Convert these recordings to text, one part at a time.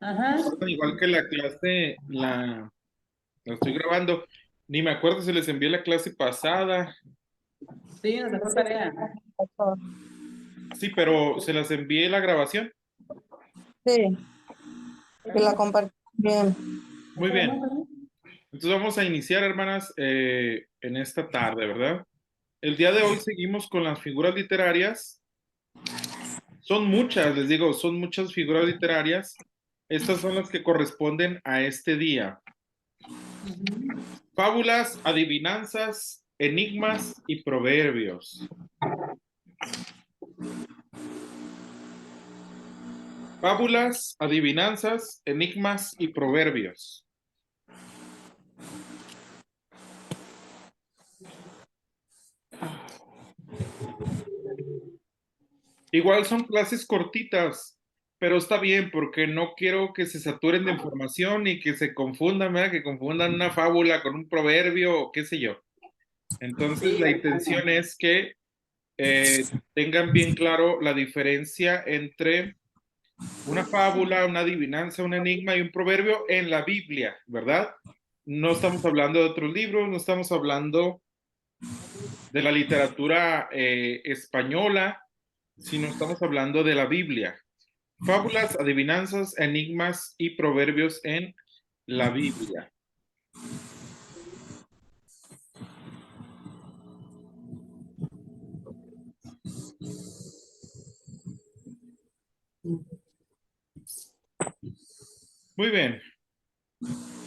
Ajá. Igual que la clase, la estoy grabando. Ni me acuerdo si les envié la clase pasada. Sí, nos dejó tarea. Sí, pero se las envié la grabación. Sí, que la compartí bien. Muy bien. Entonces vamos a iniciar, hermanas, en esta tarde, ¿verdad? El día de hoy seguimos con las figuras literarias. Son muchas, les digo, son muchas figuras literarias. Estas son las que corresponden a este día. Fábulas, adivinanzas, enigmas y proverbios. Fábulas, adivinanzas, enigmas y proverbios. Igual son clases cortitas, pero está bien porque no quiero que se saturen de información y que se confundan, ¿verdad? Que confundan una fábula con un proverbio o qué sé yo. Entonces, Sí, la de intención acuerdo. es que tengan bien claro la diferencia entre una fábula, una adivinanza, un enigma y un proverbio en la Biblia, ¿verdad? No estamos hablando de otros libros, no estamos hablando de la literatura española, sino estamos hablando de la Biblia. Fábulas, adivinanzas, enigmas y proverbios en la Biblia. Muy bien.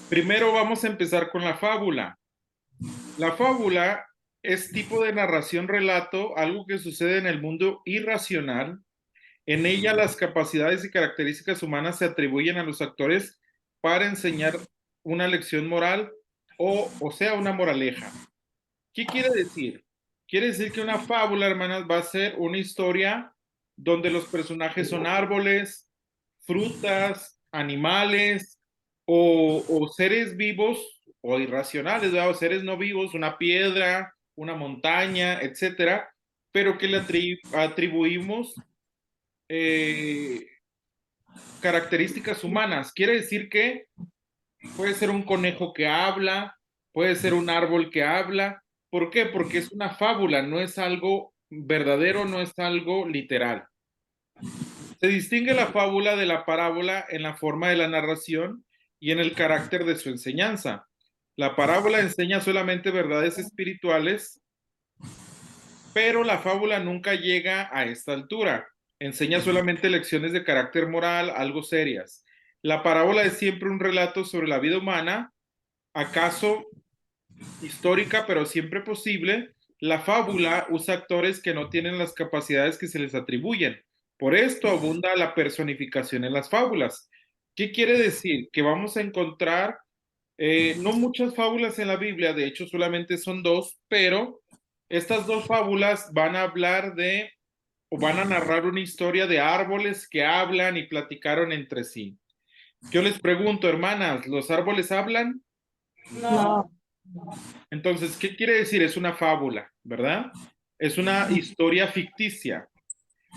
Primero vamos a empezar con la fábula. La fábula es tipo de narración relato, algo que sucede en el mundo irracional. En ella las capacidades y características humanas se atribuyen a los actores para enseñar una lección moral o sea, una moraleja. ¿Qué quiere decir? Quiere decir que una fábula, hermanas, va a ser una historia donde los personajes son árboles, frutas, animales o seres vivos o irracionales, ¿verdad? O seres no vivos, una piedra, una montaña, etcétera, pero que le atribuimos eh, características humanas. Quiere decir que puede ser un conejo que habla, puede ser un árbol que habla. ¿Por qué? Porque es una fábula, no es algo verdadero, no es algo literal. Se distingue la fábula de la parábola en la forma de la narración y en el carácter de su enseñanza. La parábola enseña solamente verdades espirituales, pero la fábula nunca llega a esta altura. Enseña solamente lecciones de carácter moral, algo serias. La parábola es siempre un relato sobre la vida humana, acaso histórica, pero siempre posible. La fábula usa actores que no tienen las capacidades que se les atribuyen. Por esto abunda la personificación en las fábulas. ¿Qué quiere decir? Que vamos a encontrar no muchas fábulas en la Biblia, de hecho solamente son dos, pero estas dos fábulas van a hablar de o van a narrar una historia de árboles que hablan y platicaron entre sí. Yo les pregunto, hermanas, ¿los árboles hablan? No. Entonces, ¿qué quiere decir? Es una fábula, ¿verdad? Es una historia ficticia.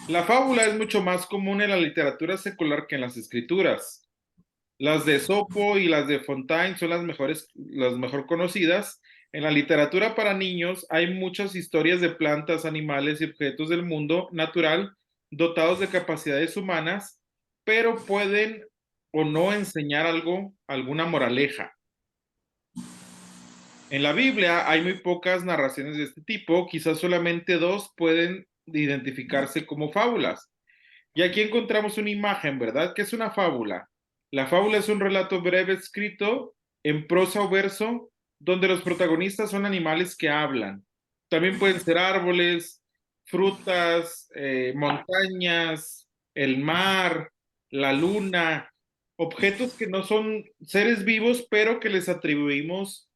La fábula es mucho más común en la literatura secular que en las escrituras. Las de Esopo y las de Fontaine son las mejores, las mejor conocidas. En la literatura para niños hay muchas historias de plantas, animales y objetos del mundo natural dotados de capacidades humanas, pero pueden o no enseñar algo, alguna moraleja. En la Biblia hay muy pocas narraciones de este tipo, quizás solamente dos pueden identificarse como fábulas. Y aquí encontramos una imagen, ¿verdad? ¿Qué es una fábula? La fábula es un relato breve escrito en prosa o verso donde los protagonistas son animales que hablan. También pueden ser árboles, frutas, montañas, el mar, la luna, objetos que no son seres vivos, pero que les atribuimos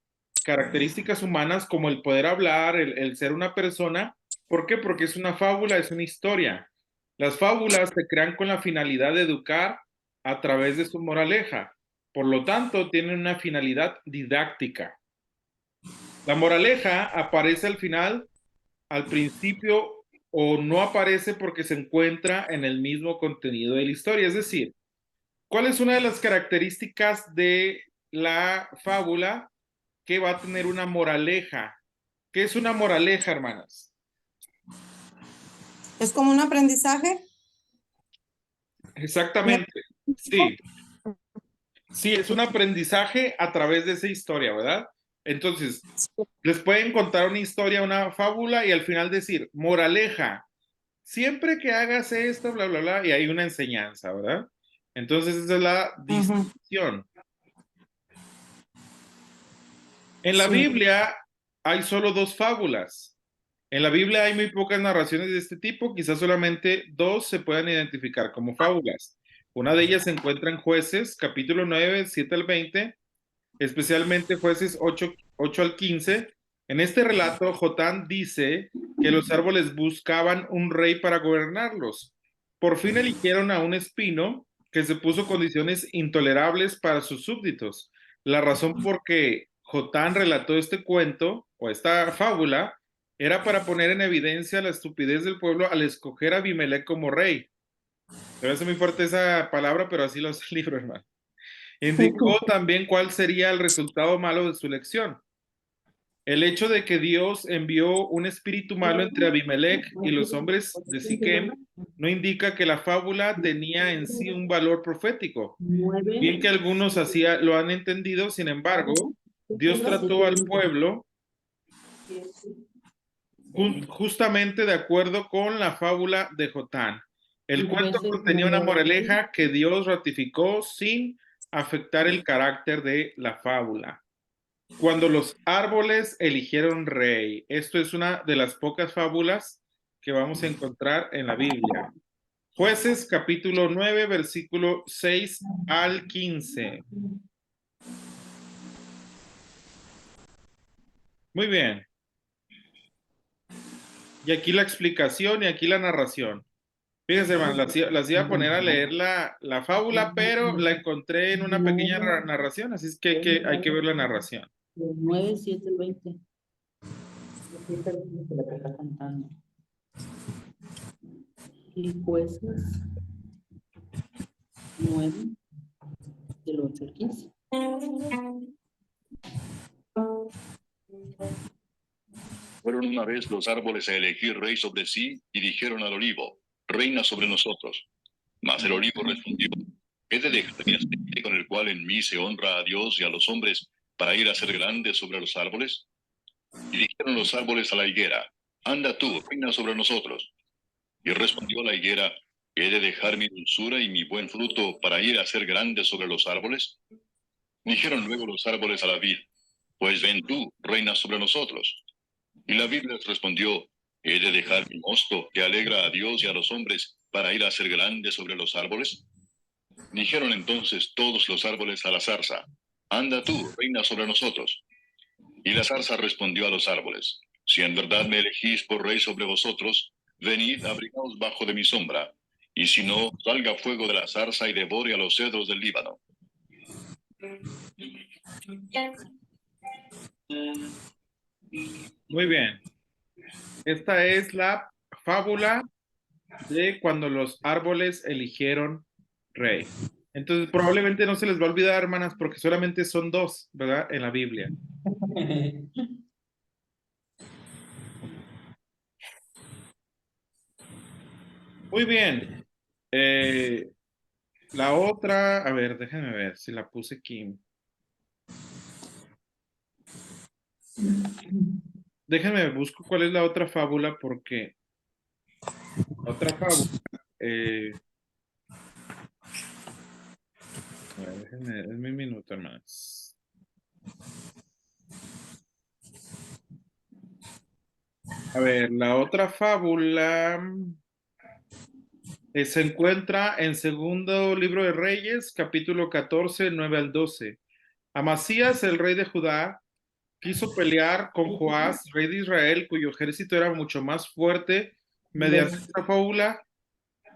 características humanas como el poder hablar, el ser una persona. ¿Por qué? Porque es una fábula, es una historia. Las fábulas se crean con la finalidad de educar a través de su moraleja. Por lo tanto, tienen una finalidad didáctica. La moraleja aparece al final, al principio, o no aparece porque se encuentra en el mismo contenido de la historia. Es decir, ¿Cuál es una de las características de la fábula? Que va a tener una moraleja. ¿Qué es una moraleja, hermanas? ¿Es como un aprendizaje? Exactamente. Sí. Sí, es un aprendizaje a través de esa historia, ¿verdad? Entonces, les pueden contar una historia, una fábula y al final decir, moraleja, siempre que hagas esto, bla, bla, bla, y hay una enseñanza, ¿verdad? Entonces, esa es la distinción. En la Sí. Biblia hay solo 2 fábulas. En la Biblia hay muy pocas narraciones de este tipo, quizás solamente 2 se puedan identificar como fábulas. Una de ellas se encuentra en Jueces, capítulo 9, 7 al 20, especialmente Jueces 8 al 15. En este relato, Jotán dice que los árboles buscaban un rey para gobernarlos. Por fin eligieron a un espino que se puso condiciones intolerables para sus súbditos. La razón por que Jotán relató este cuento o esta fábula era para poner en evidencia la estupidez del pueblo al escoger a Abimelech como rey. Me parece muy fuerte esa palabra, pero así lo hace el libro, hermano. Indicó también cuál sería el resultado malo de su elección. El hecho de que Dios envió un espíritu malo entre Abimelech y los hombres de Siquem no indica que la fábula tenía en sí un valor profético. Bien que algunos así lo han entendido, sin embargo, Dios trató al pueblo justamente de acuerdo con la fábula de Jotán. El cuento contenía una moraleja que Dios ratificó sin afectar el carácter de la fábula. Cuando los árboles eligieron rey. Esto es una de las pocas fábulas que vamos a encontrar en la Biblia. Jueces capítulo 9, versículo 6 al 15. Muy bien. Y aquí la explicación y aquí la narración. Fíjense, hermano, las iba a poner a leer la fábula, pero la encontré en una pequeña narración, así es que hay que ver la narración. 9, 7, 20. Que está cantando. Y Jueces 9, del 8 al 15. Fueron una vez los árboles a elegir rey sobre sí y dijeron al olivo, reina sobre nosotros. Mas el olivo respondió, ¿he de dejar mi aceite con el cual en mí se honra a Dios y a los hombres para ir a ser grande sobre los árboles? Y dijeron los árboles a la higuera, anda tú, reina sobre nosotros. Y respondió la higuera, ¿he de dejar mi dulzura y mi buen fruto para ir a ser grande sobre los árboles? Dijeron luego los árboles a la vid, pues ven tú, reina sobre nosotros. Y la vid les respondió, ¿he de dejar mi mosto que alegra a Dios y a los hombres para ir a ser grande sobre los árboles? Dijeron entonces todos los árboles a la zarza, anda tú, reina sobre nosotros. Y la zarza respondió a los árboles, si en verdad me elegís por rey sobre vosotros, venid, abrigaos bajo de mi sombra, y si no, salga fuego de la zarza y devore a los cedros del Líbano. Muy bien. Esta es la fábula de cuando los árboles eligieron rey. Entonces, probablemente no se les va a olvidar, hermanas, porque solamente son 2, ¿verdad? En la Biblia. Muy bien. La otra, a ver, déjenme ver si la puse aquí. Déjenme busco cuál es la otra fábula, porque otra fábula. A ver, déjenme, es mi minuto, hermanas. A ver, la otra fábula se encuentra en segundo libro de Reyes, capítulo 14, 9 al 12. Amasías, el rey de Judá, quiso pelear con Joás, rey de Israel, cuyo ejército era mucho más fuerte. Mediante esta fábula,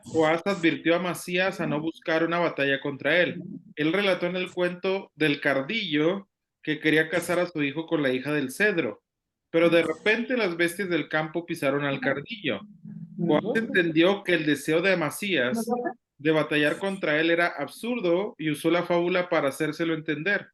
Joás advirtió a Amasías a no buscar una batalla contra él. Él relató en el cuento del cardillo que quería casar a su hijo con la hija del cedro, pero de repente las bestias del campo pisaron al cardillo. Joás entendió que el deseo de Amasías de batallar contra él era absurdo y usó la fábula para hacérselo entender.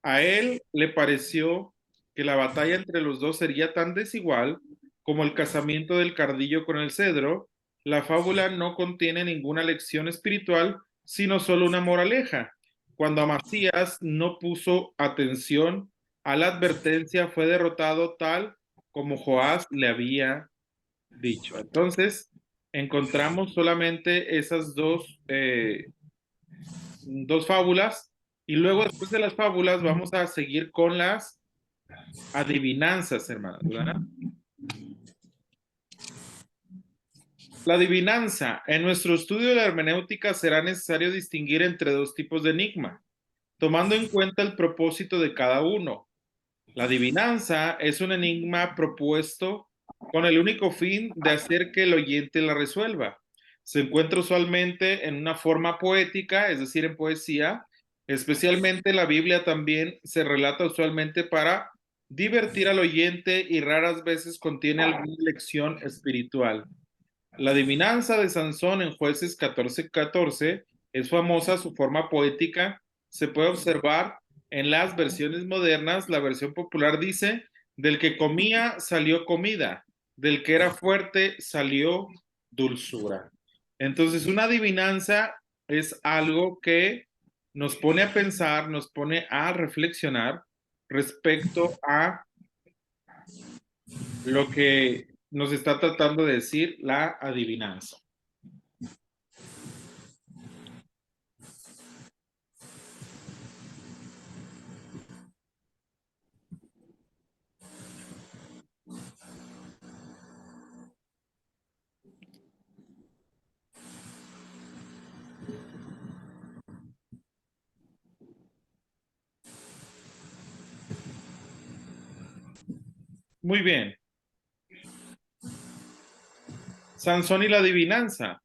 A él le pareció que la batalla entre los dos sería tan desigual como el casamiento del cardillo con el cedro. La fábula no contiene ninguna lección espiritual, sino solo una moraleja. Cuando Amasías no puso atención a la advertencia, fue derrotado tal como Joás le había dicho. Entonces, encontramos solamente esas dos fábulas y luego después de las fábulas vamos a seguir con las adivinanzas, hermanos, ¿verdad? La adivinanza. En nuestro estudio de la hermenéutica será necesario distinguir entre dos tipos de enigma, tomando en cuenta el propósito de cada uno. La adivinanza es un enigma propuesto con el único fin de hacer que el oyente la resuelva. Se encuentra usualmente en una forma poética, es decir, en poesía. Especialmente la Biblia también se relata usualmente para divertir al oyente y raras veces contiene alguna lección espiritual. La adivinanza de Sansón en Jueces 14:14 es famosa, su forma poética se puede observar en las versiones modernas. La versión popular dice, del que comía salió comida, del que era fuerte salió dulzura. Entonces, una adivinanza es algo que nos pone a pensar, nos pone a reflexionar respecto a lo que nos está tratando de decir la adivinanza. Muy bien. Sansón y la adivinanza.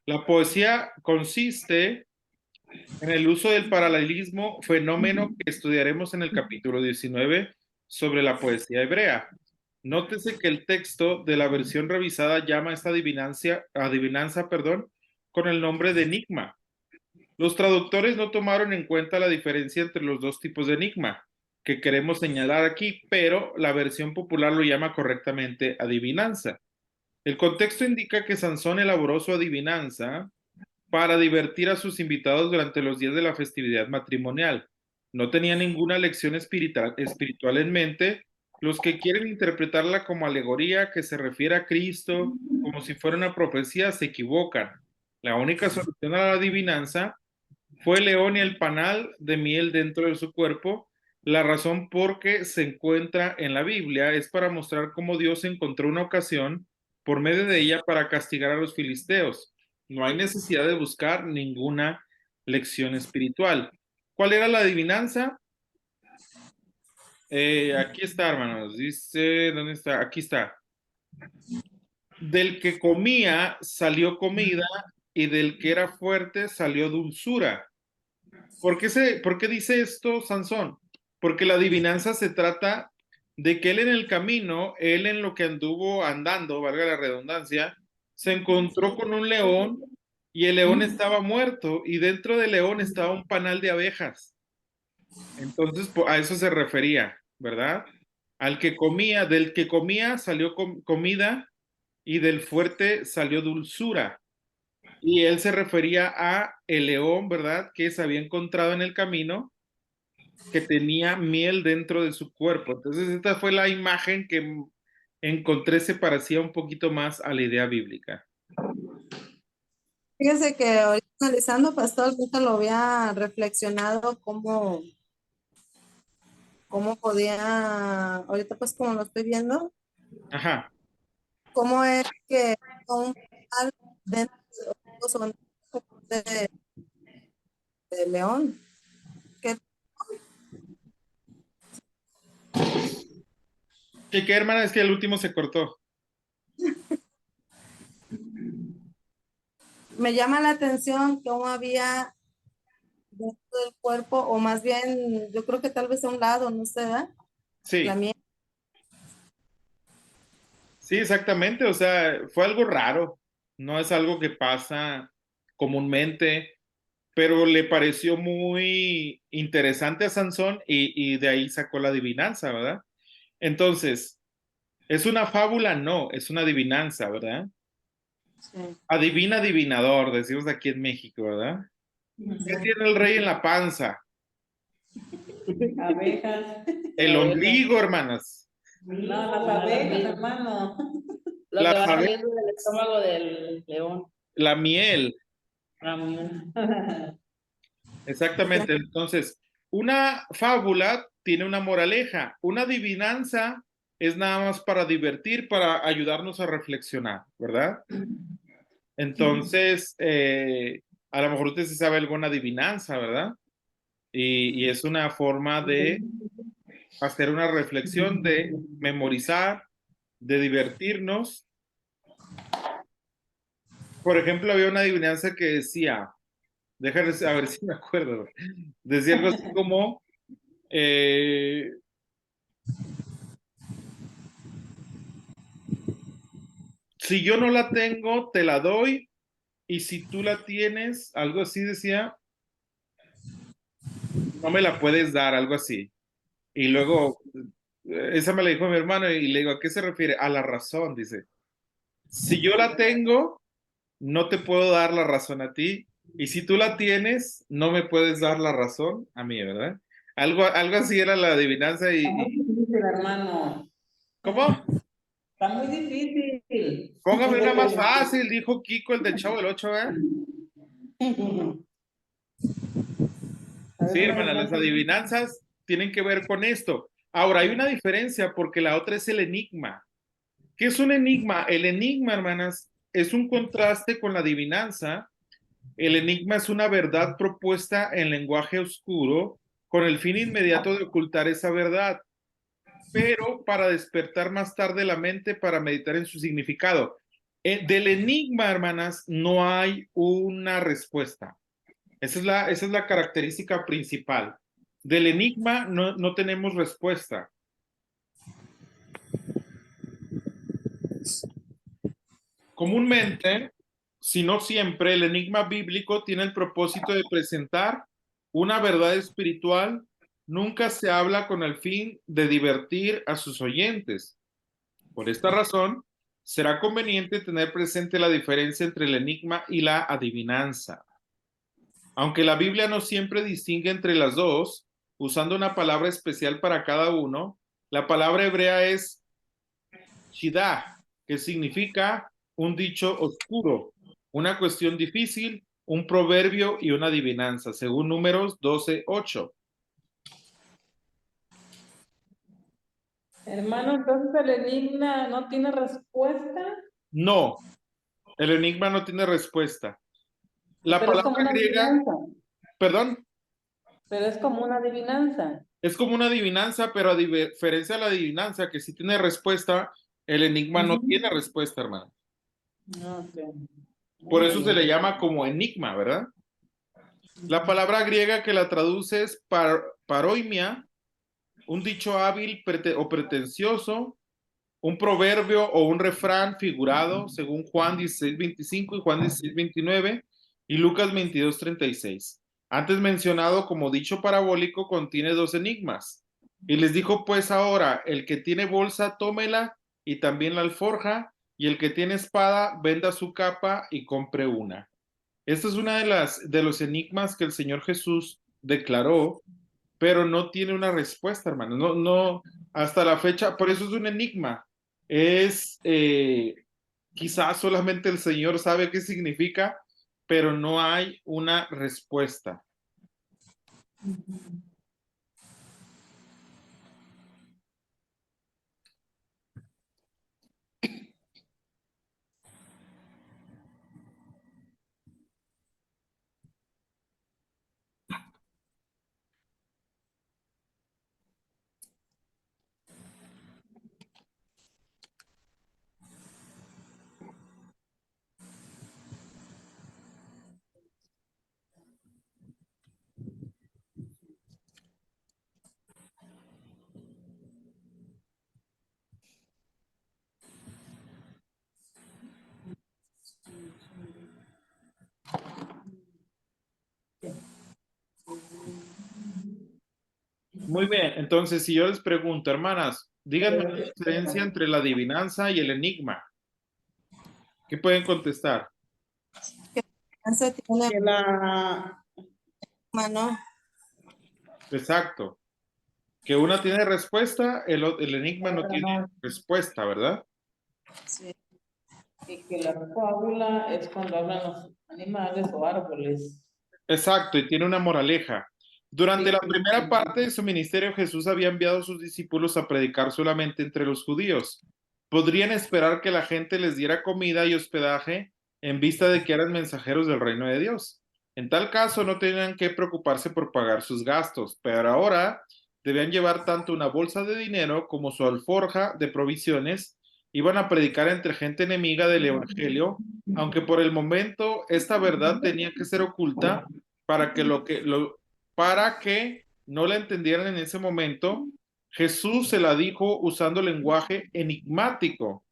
La poesía consiste en el uso del paralelismo, fenómeno que estudiaremos en el capítulo 19 sobre la poesía hebrea. Nótese que el texto de la versión revisada llama a esta adivinanza, con el nombre de enigma. Los traductores no tomaron en cuenta la diferencia entre los dos tipos de enigma que queremos señalar aquí, pero la versión popular lo llama correctamente adivinanza. El contexto indica que Sansón elaboró su adivinanza para divertir a sus invitados durante los días de la festividad matrimonial. No tenía ninguna lección espiritual en mente. Los que quieren interpretarla como alegoría que se refiere a Cristo, como si fuera una profecía, se equivocan. La única solución a la adivinanza fue el león y el panal de miel dentro de su cuerpo. La razón por qué se encuentra en la Biblia es para mostrar cómo Dios encontró una ocasión por medio de ella para castigar a los filisteos. No hay necesidad de buscar ninguna lección espiritual. ¿Cuál era la adivinanza? Aquí está, hermanos. Dice, ¿dónde está? Aquí está. Del que comía salió comida y del que era fuerte salió dulzura. ¿Por qué dice esto Sansón? Porque la adivinanza se trata de que él en el camino, él en lo que anduvo andando, valga la redundancia, se encontró con un león y el león estaba muerto y dentro del león estaba un panal de abejas. Entonces, a eso se refería, ¿verdad? Al que comía, del que comía salió comida y del fuerte salió dulzura. Y él se refería a el león, ¿verdad? Que se había encontrado en el camino, que tenía miel dentro de su cuerpo. Entonces, esta fue la imagen que encontré, se parecía un poquito más a la idea bíblica. Fíjese que ahorita analizando, pastor, nunca lo había reflexionado cómo podía, ahorita pues como lo estoy viendo, Ajá. cómo es que un panal dentro de, de león. Que ¿Qué, hermana? Es que el último se cortó. me llama la atención cómo había dentro del cuerpo, o más bien, yo creo que tal vez a un lado, no sé, ¿verdad? Sí. La miel. Sí, exactamente. O sea, fue algo raro. No es algo que pasa comúnmente, pero le pareció muy interesante a Sansón y de ahí sacó la adivinanza, ¿verdad? Entonces, ¿es una fábula? No, es una adivinanza, ¿verdad? Sí. Adivina, adivinador, decimos aquí en México, ¿verdad? ¿Qué tiene el rey en la panza? Abejas. El ombligo, hermanas. No, las abejas, hermano. Lo que Las va abe- saliendo del estómago del león. La miel, Ramón. exactamente. Entonces, una fábula tiene una moraleja. Una adivinanza es nada más para divertir, para ayudarnos a reflexionar, ¿verdad? Entonces, a lo mejor usted se sabe alguna adivinanza, ¿verdad? Y es una forma de hacer una reflexión, de memorizar, de divertirnos. Por ejemplo, había una adivinanza que decía, déjame a ver si me acuerdo, decía algo así como, eh, si yo no la tengo, te la doy, y si tú la tienes, algo así decía, no me la puedes dar, algo así. Y luego, esa me la dijo mi hermano y le digo, ¿a qué se refiere? A la razón, dice. Si yo la tengo, no te puedo dar la razón a ti. Y si tú la tienes, no me puedes dar la razón a mí, ¿verdad? Algo así era la adivinanza Está muy difícil, hermano. ¿cómo? Está muy difícil. Póngame una más fácil, dijo Kiko, el del Chavo del Ocho, ¿verdad? A ver, Sí, una hermana, las adivinanzas tienen que ver con esto. Ahora, hay una diferencia porque la otra es el enigma. ¿Qué es un enigma? El enigma, hermanas, es un contraste con la adivinanza. El enigma es una verdad propuesta en lenguaje oscuro con el fin inmediato de ocultar esa verdad, pero para despertar más tarde la mente para meditar en su significado. Del enigma, hermanas, no hay una respuesta. Esa es la característica principal. Del enigma no tenemos respuesta. Comúnmente, si no siempre, el enigma bíblico tiene el propósito de presentar una verdad espiritual. Nunca se habla con el fin de divertir a sus oyentes. Por esta razón, será conveniente tener presente la diferencia entre el enigma y la adivinanza. Aunque la Biblia no siempre distingue entre las dos, usando una palabra especial para cada uno, la palabra hebrea es shidah, que significa un dicho oscuro, una cuestión difícil, un proverbio y una adivinanza, según Números 12:8. hermano, entonces el enigma no tiene respuesta, No, el enigma no tiene respuesta. La pero es como palabra una griega, adivinanza. perdón, Pero es como una adivinanza. es como una adivinanza, pero a diferencia de la adivinanza, que sí tiene respuesta, el enigma no tiene respuesta, hermano. Ok. Por Muy eso se le bien. llama como enigma, ¿verdad? La palabra griega que la traduce es paroimia, un dicho hábil o pretencioso, un proverbio o un refrán figurado, según Juan 16:25 y Juan 16:29 y Lucas 22:36. Antes mencionado como dicho parabólico, contiene dos enigmas. Y les dijo pues ahora, el que tiene bolsa, tómela y también la alforja, y el que tiene espada, venda su capa y compre una. Esta es una de los enigmas que el Señor Jesús declaró, pero no tiene una respuesta, hermano. No, hasta la fecha, por eso es un enigma. Es quizás solamente el Señor sabe qué significa, pero no hay una respuesta. Muy bien, entonces si yo les pregunto, hermanas, díganme la diferencia entre la adivinanza y el enigma. ¿Qué pueden contestar? Esa tiene Que la, mano. Exacto. Que una tiene respuesta, el enigma no tiene respuesta, ¿verdad? Sí. Y que la fábula es cuando hablan los animales o árboles. Exacto, y tiene una moraleja. Durante Sí, la sí, primera sí. parte de su ministerio, Jesús había enviado a sus discípulos a predicar solamente entre los judíos. Podrían esperar que la gente les diera comida y hospedaje en vista de que eran mensajeros del reino de Dios. En tal caso, no tenían que preocuparse por pagar sus gastos, pero ahora debían llevar tanto una bolsa de dinero como su alforja de provisiones. Iban a predicar entre gente enemiga del evangelio, aunque por el momento esta verdad tenía que ser oculta para para que no la entendieran en ese momento. Jesús se la dijo usando lenguaje enigmático.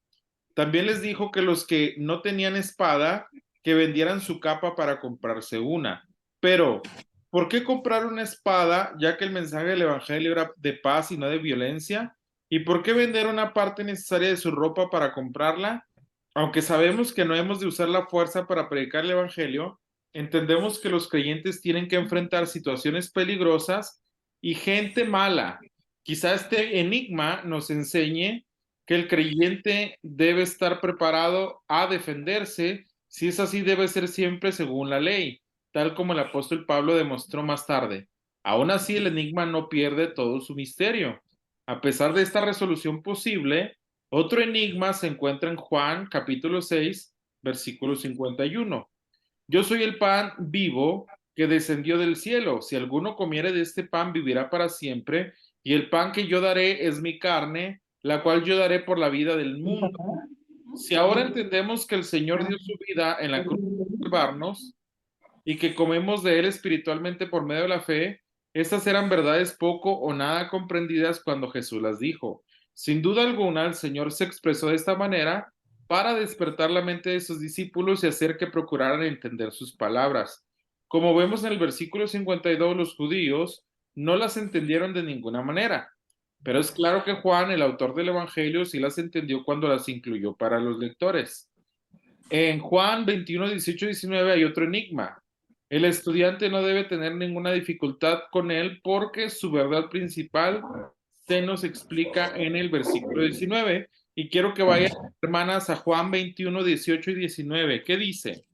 También les dijo que los que no tenían espada, que vendieran su capa para comprarse una. Pero, ¿por qué comprar una espada, ya que el mensaje del evangelio era de paz y no de violencia? ¿Y por qué vender una parte necesaria de su ropa para comprarla? Aunque sabemos que no hemos de usar la fuerza para predicar el evangelio, entendemos que los creyentes tienen que enfrentar situaciones peligrosas y gente mala. Quizá este enigma nos enseñe que el creyente debe estar preparado a defenderse. Si es así, debe ser siempre según la ley, tal como el apóstol Pablo demostró más tarde. Aún así, el enigma no pierde todo su misterio. A pesar de esta resolución posible, otro enigma se encuentra en Juan capítulo 6, versículo 51. Yo soy el pan vivo que descendió del cielo. Si alguno comiere de este pan, vivirá para siempre. Y el pan que yo daré es mi carne, la cual yo daré por la vida del mundo. Si ahora entendemos que el Señor dio su vida en la cruz para salvarnos y que comemos de Él espiritualmente por medio de la fe, estas eran verdades poco o nada comprendidas cuando Jesús las dijo. Sin duda alguna, el Señor se expresó de esta manera para despertar la mente de sus discípulos y hacer que procuraran entender sus palabras. Como vemos en el versículo 52, los judíos no las entendieron de ninguna manera, pero es claro que Juan, el autor del Evangelio, sí las entendió cuando las incluyó para los lectores. En Juan 21, 18 y 19 hay otro enigma. El estudiante no debe tener ninguna dificultad con él porque su verdad principal se nos explica en el versículo 19. Y quiero que vayan, hermanas, a Juan 21, 18 y 19. ¿Qué dice?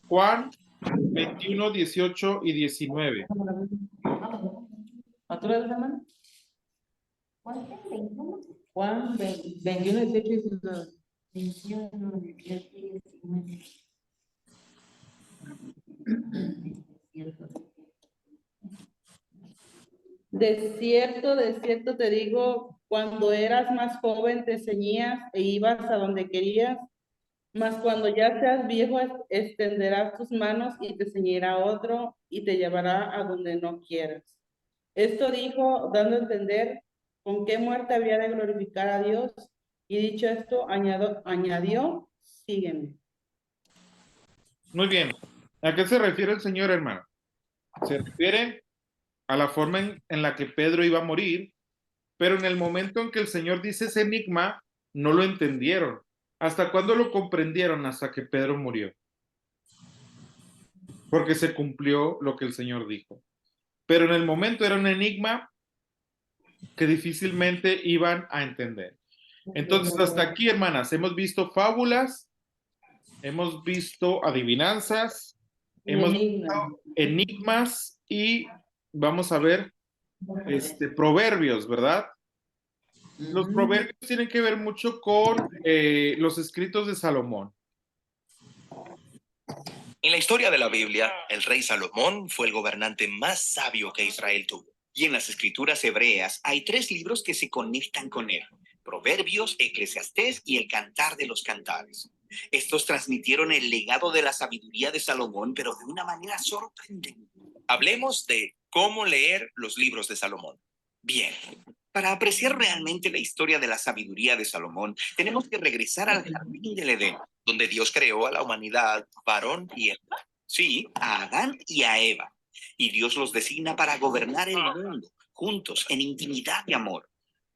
Juan 21, 18 y 19. ¿A tú le das la mano? Juan 21, 18 y 19. De cierto te digo, cuando eras más joven te ceñías e ibas a donde querías, mas cuando ya seas viejo extenderás tus manos y te ceñirá otro y te llevará a donde no quieras. Esto dijo, dando a entender con qué muerte había de glorificar a Dios, y dicho esto, añadió, sígueme. Muy bien. ¿A qué se refiere el Señor, hermano? Se refiere a la forma en la que Pedro iba a morir, pero en el momento en que el Señor dice ese enigma, no lo entendieron. ¿Hasta cuándo lo comprendieron? Hasta que Pedro murió. Porque se cumplió lo que el Señor dijo. Pero en el momento era un enigma que difícilmente iban a entender. Entonces, hasta aquí, hermanas, hemos visto fábulas, hemos visto adivinanzas, hemos visto enigmas y vamos a ver proverbios, ¿verdad? Los proverbios tienen que ver mucho con los escritos de Salomón. En la historia de la Biblia, el rey Salomón fue el gobernante más sabio que Israel tuvo. Y en las escrituras hebreas hay 3 libros que se conectan con él: Proverbios, Eclesiastés y el Cantar de los Cantares. Estos transmitieron el legado de la sabiduría de Salomón, pero de una manera sorprendente. Hablemos de cómo leer los libros de Salomón. Bien, para apreciar realmente la historia de la sabiduría de Salomón, tenemos que regresar al jardín del Edén, donde Dios creó a la humanidad, varón y hembra. Sí, a Adán y a Eva. Y Dios los designa para gobernar el mundo, juntos, en intimidad y amor.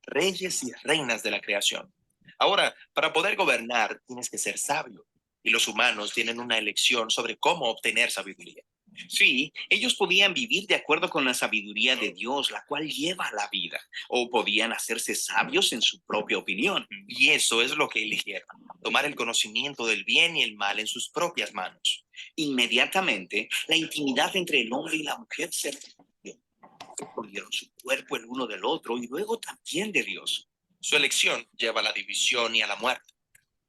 Reyes y reinas de la creación. Ahora, para poder gobernar, tienes que ser sabio. Y los humanos tienen una elección sobre cómo obtener sabiduría. Sí, ellos podían vivir de acuerdo con la sabiduría de Dios, la cual lleva a la vida, o podían hacerse sabios en su propia opinión. Y eso es lo que eligieron, tomar el conocimiento del bien y el mal en sus propias manos. Inmediatamente, la intimidad entre el hombre y la mujer se rompió. Escondieron su cuerpo el uno del otro y luego también de Dios. Su elección lleva a la división y a la muerte.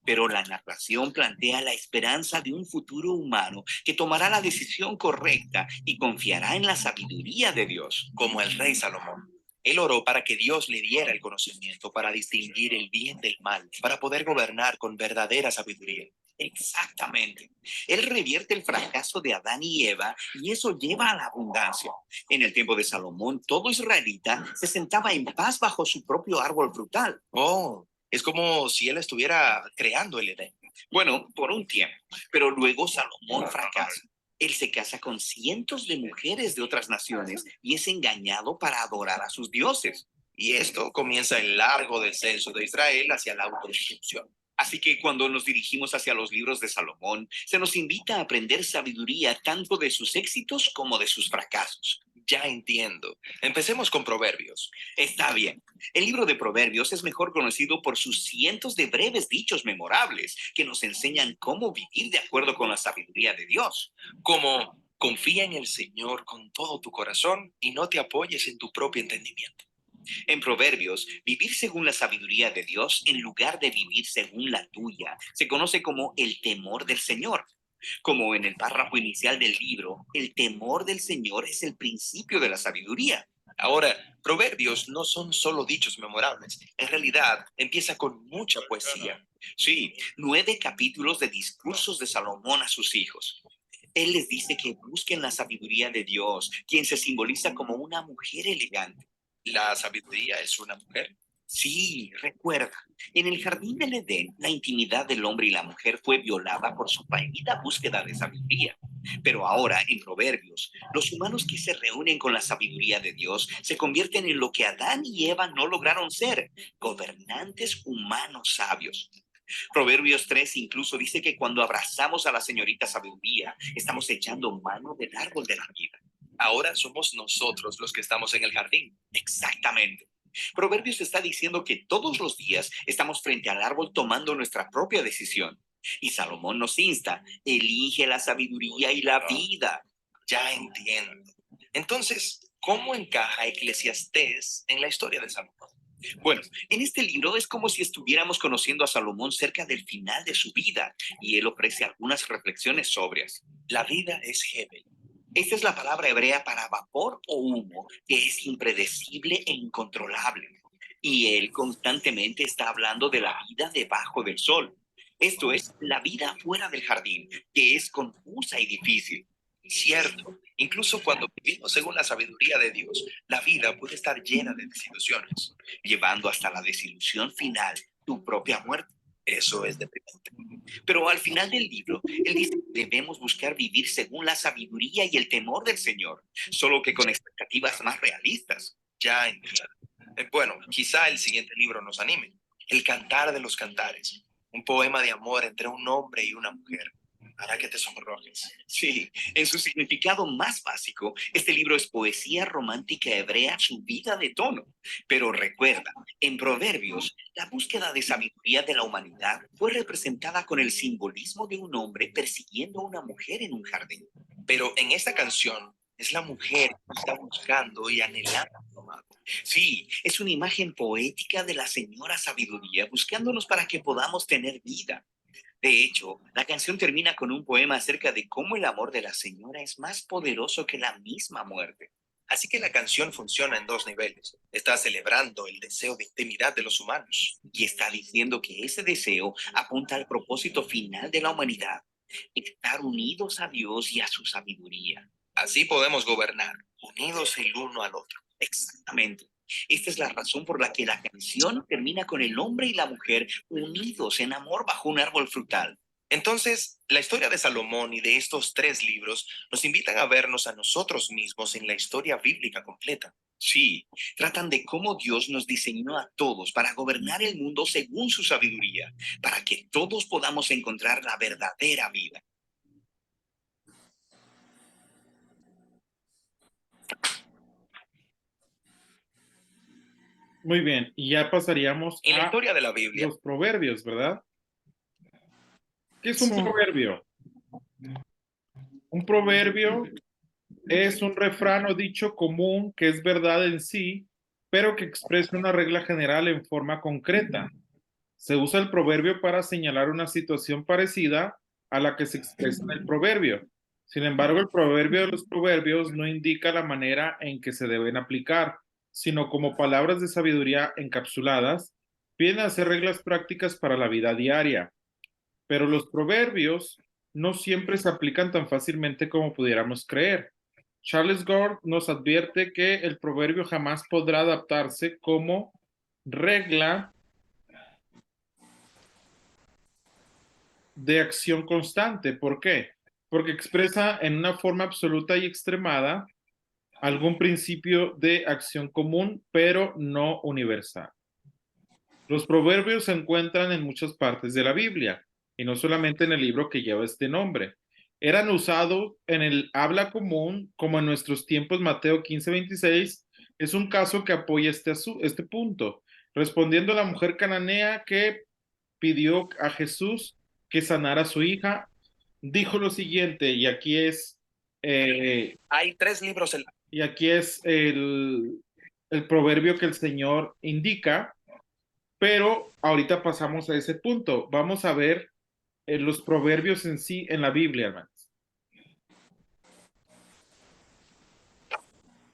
Pero la narración plantea la esperanza de un futuro humano que tomará la decisión correcta y confiará en la sabiduría de Dios, como el rey Salomón. Él oró para que Dios le diera el conocimiento para distinguir el bien del mal, para poder gobernar con verdadera sabiduría. Exactamente. Él revierte el fracaso de Adán y Eva y eso lleva a la abundancia. En el tiempo de Salomón, todo israelita se sentaba en paz bajo su propio árbol frutal. Oh. Es como si él estuviera creando el Edén. Bueno, por un tiempo, pero luego Salomón fracasa. Él se casa con cientos de mujeres de otras naciones y es engañado para adorar a sus dioses. Y esto comienza el largo descenso de Israel hacia la autodestrucción. Así que cuando nos dirigimos hacia los libros de Salomón, se nos invita a aprender sabiduría tanto de sus éxitos como de sus fracasos. Ya entiendo. Empecemos con Proverbios. Está bien. El libro de Proverbios es mejor conocido por sus cientos de breves dichos memorables que nos enseñan cómo vivir de acuerdo con la sabiduría de Dios. Como confía en el Señor con todo tu corazón y no te apoyes en tu propio entendimiento. En Proverbios, vivir según la sabiduría de Dios en lugar de vivir según la tuya se conoce como el temor del Señor. Como en el párrafo inicial del libro, el temor del Señor es el principio de la sabiduría. Ahora, Proverbios no son solo dichos memorables. En realidad, empieza con mucha poesía. Sí, 9 capítulos de discursos de Salomón a sus hijos. Él les dice que busquen la sabiduría de Dios, quien se simboliza como una mujer elegante. ¿La sabiduría es una mujer? Sí, recuerda, en el jardín del Edén, la intimidad del hombre y la mujer fue violada por su fallida búsqueda de sabiduría. Pero ahora, en Proverbios, los humanos que se reúnen con la sabiduría de Dios se convierten en lo que Adán y Eva no lograron ser, gobernantes humanos sabios. Proverbios 3 incluso dice que cuando abrazamos a la señorita sabiduría, estamos echando mano del árbol de la vida. Ahora somos nosotros los que estamos en el jardín. Exactamente. Proverbios está diciendo que todos los días estamos frente al árbol tomando nuestra propia decisión. Y Salomón nos insta, elige la sabiduría y la vida. Ya entiendo. Entonces, ¿cómo encaja Eclesiastés en la historia de Salomón? Bueno, en este libro es como si estuviéramos conociendo a Salomón cerca del final de su vida y él ofrece algunas reflexiones sobrias. La vida es Hebel. Esta es la palabra hebrea para vapor o humo, que es impredecible e incontrolable. Y él constantemente está hablando de la vida debajo del sol. Esto es la vida fuera del jardín, que es confusa y difícil. Cierto, incluso cuando vivimos según la sabiduría de Dios, la vida puede estar llena de desilusiones, llevando hasta la desilusión final, tu propia muerte. Eso es deprimente. Pero al final del libro, él dice que debemos buscar vivir según la sabiduría y el temor del Señor, solo que con expectativas más realistas. Ya entiendo. Bueno, quizá el siguiente libro nos anime. El Cantar de los Cantares, un poema de amor entre un hombre y una mujer. Hará que te sonrojes. Sí, en su significado más básico, este libro es poesía romántica hebrea subida de tono. Pero recuerda, en Proverbios, la búsqueda de sabiduría de la humanidad fue representada con el simbolismo de un hombre persiguiendo a una mujer en un jardín. Pero en esta canción es la mujer que está buscando y anhelando a su amado. Sí, es una imagen poética de la señora sabiduría buscándonos para que podamos tener vida. De hecho, la canción termina con un poema acerca de cómo el amor de la señora es más poderoso que la misma muerte. Así que la canción funciona en 2 niveles. Está celebrando el deseo de intimidad de los humanos y está diciendo que ese deseo apunta al propósito final de la humanidad, estar unidos a Dios y a su sabiduría. Así podemos gobernar, unidos el uno al otro. Exactamente. Esta es la razón por la que la canción termina con el hombre y la mujer unidos en amor bajo un árbol frutal. Entonces, la historia de Salomón y de estos 3 libros nos invitan a vernos a nosotros mismos en la historia bíblica completa. Sí, tratan de cómo Dios nos diseñó a todos para gobernar el mundo según su sabiduría, para que todos podamos encontrar la verdadera vida. Muy bien, y ya pasaríamos En la a historia de la Biblia, los proverbios, ¿verdad? ¿Qué es un Sí. proverbio? Un proverbio es un refrán o dicho común que es verdad en sí, pero que expresa una regla general en forma concreta. Se usa el proverbio para señalar una situación parecida a la que se expresa en el proverbio. Sin embargo, el proverbio de los proverbios no indica la manera en que se deben aplicar, sino como palabras de sabiduría encapsuladas, vienen a ser reglas prácticas para la vida diaria. Pero los proverbios no siempre se aplican tan fácilmente como pudiéramos creer. Charles Gord nos advierte que el proverbio jamás podrá adaptarse como regla de acción constante. ¿Por qué? Porque expresa en una forma absoluta y extremada algún principio de acción común, pero no universal. Los proverbios se encuentran en muchas partes de la Biblia, y no solamente en el libro que lleva este nombre. Eran usados en el habla común, como en nuestros tiempos. Mateo 15:26 es un caso que apoya este punto, respondiendo a la mujer cananea que pidió a Jesús que sanara a su hija, dijo lo siguiente, hay 3 libros y aquí es el proverbio que el Señor indica, pero ahorita pasamos a ese punto. Vamos a ver los proverbios en sí en la Biblia, hermanos.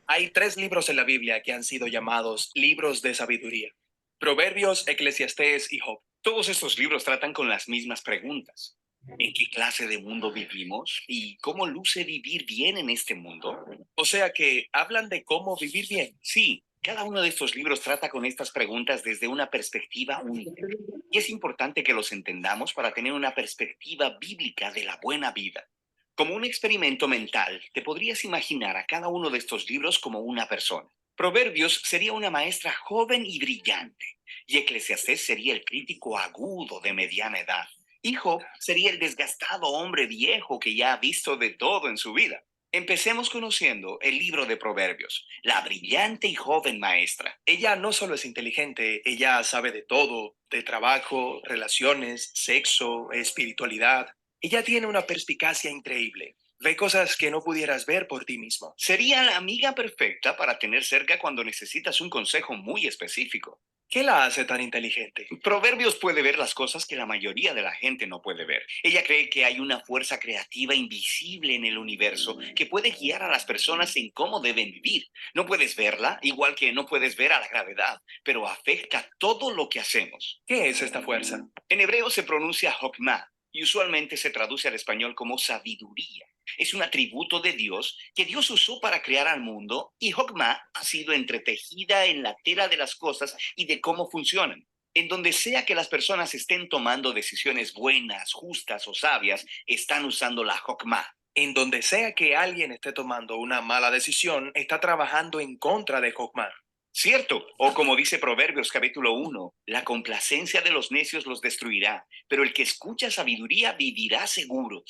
Hay 3 libros en la Biblia que han sido llamados libros de sabiduría: Proverbios, Eclesiastés y Job. Todos estos libros tratan con las mismas preguntas. ¿En qué clase de mundo vivimos? ¿Y cómo luce vivir bien en este mundo? O sea que hablan de cómo vivir bien. Sí, cada uno de estos libros trata con estas preguntas desde una perspectiva única. Y es importante que los entendamos para tener una perspectiva bíblica de la buena vida. Como un experimento mental, te podrías imaginar a cada uno de estos libros como una persona. Proverbios sería una maestra joven y brillante, y Eclesiastés sería el crítico agudo de mediana edad, y Job sería el desgastado hombre viejo que ya ha visto de todo en su vida. Empecemos conociendo el libro de Proverbios, la brillante y joven maestra. Ella no solo es inteligente, ella sabe de todo, de trabajo, relaciones, sexo, espiritualidad. Ella tiene una perspicacia increíble. Ve cosas que no pudieras ver por ti mismo. Sería la amiga perfecta para tener cerca cuando necesitas un consejo muy específico. ¿Qué la hace tan inteligente? Proverbios puede ver las cosas que la mayoría de la gente no puede ver. Ella cree que hay una fuerza creativa invisible en el universo que puede guiar a las personas en cómo deben vivir. No puedes verla, igual que no puedes ver a la gravedad, pero afecta todo lo que hacemos. ¿Qué es esta fuerza? En hebreo se pronuncia Hokmah y usualmente se traduce al español como sabiduría. Es un atributo de Dios que Dios usó para crear al mundo, y Hokmah ha sido entretejida en la tela de las cosas y de cómo funcionan. En donde sea que las personas estén tomando decisiones buenas, justas o sabias, están usando la Hokmah. En donde sea que alguien esté tomando una mala decisión, está trabajando en contra de Hokmah. Cierto, o como dice Proverbios capítulo 1, la complacencia de los necios los destruirá, pero el que escucha sabiduría vivirá seguro.